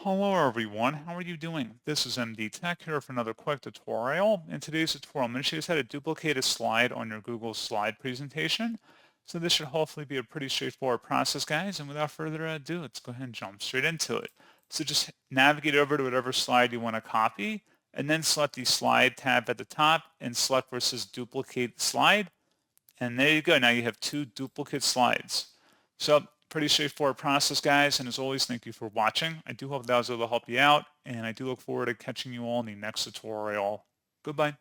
Hello everyone, how are you doing? This is MD Tech here for another quick tutorial. In today's tutorial, I'm going to show you how to duplicate a slide on your Google slide presentation. So this should hopefully be a pretty straightforward process, guys. And without further ado, let's go ahead and jump straight into it. So just navigate over to whatever slide you want to copy, and then select the slide tab at the top and select where it says duplicate slide. And there you go. Now you have two duplicate slides. So pretty straightforward process, guys. And as always, thank you for watching. I do hope that was able to help you out. And I do look forward to catching you all in the next tutorial. Goodbye.